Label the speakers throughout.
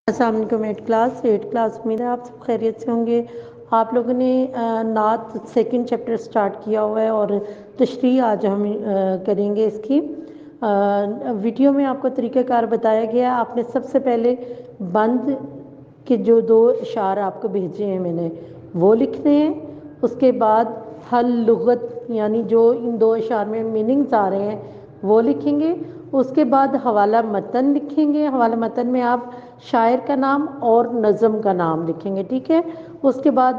Speaker 1: السلام علیکم eight class امید ہے آپ سب خیریت سے ہوں گے۔ آپ لوگوں نے نعت سیکنڈ چیپٹر سٹارٹ کیا ہوا ہے اور تشریح آج ہم کریں گے اس کی۔ ویڈیو میں آپ کو طریقہ کار بتایا گیا ہے۔ آپ نے سب سے پہلے بند کے جو 2 اشعار آپ کو بھیجے ہیں میں نے وہ لکھنے ہیں، اس کے بعد حل لغت یعنی جو ان 2 اشعار میں میننگز آ رہے ہیں وہ لکھیں گے، اس کے بعد حوالہ متن لکھیں گے۔ حوالہ متن میں آپ شاعر کا نام اور نظم کا نام لکھیں گے، ٹھیک ہے۔ اس کے بعد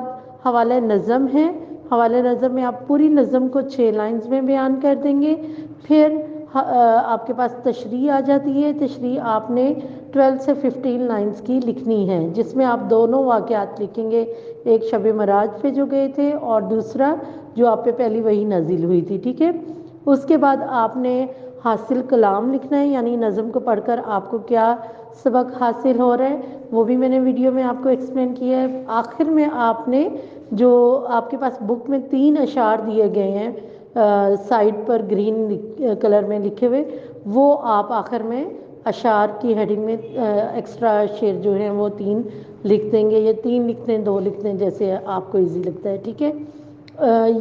Speaker 1: حوالہ نظم ہے، حوالہ نظم میں آپ پوری نظم کو 6 لائنز میں بیان کر دیں گے۔ پھر آپ کے پاس تشریح آ جاتی ہے۔ تشریح آپ نے 12 سے 15 لائنز کی لکھنی ہے، جس میں آپ دونوں واقعات لکھیں گے، ایک شب معراج پہ جو گئے تھے اور دوسرا جو آپ پہ پہلی وحی نازل ہوئی تھی، ٹھیک ہے۔ اس کے بعد آپ نے حاصل کلام لکھنا ہے، یعنی نظم کو پڑھ کر آپ کو کیا سبق حاصل ہو رہا ہے وہ بھی میں نے ویڈیو میں آپ کو ایکسپلین کیا ہے۔ آخر میں آپ نے جو آپ کے پاس بک میں 3 اشعار دیے گئے ہیں سائڈ پر گرین کلر میں لکھے ہوئے، وہ آپ آخر میں اشعار کی ہیڈنگ میں ایکسٹرا شعر جو ہیں وہ 3 لکھ دیں گے، یا 3 لکھ دیں 2 لکھ دیں، جیسے آپ کو ایزی لگتا ہے، ٹھیک ہے۔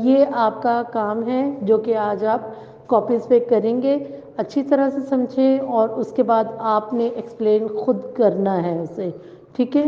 Speaker 1: یہ آپ کا کام ہے جو کہ آج آپ کاپیز پہ کریں گے، اچھی طرح سے سمجھیں اور اس کے بعد آپ نے ایکسپلین خود کرنا ہے اسے، ٹھیک ہے۔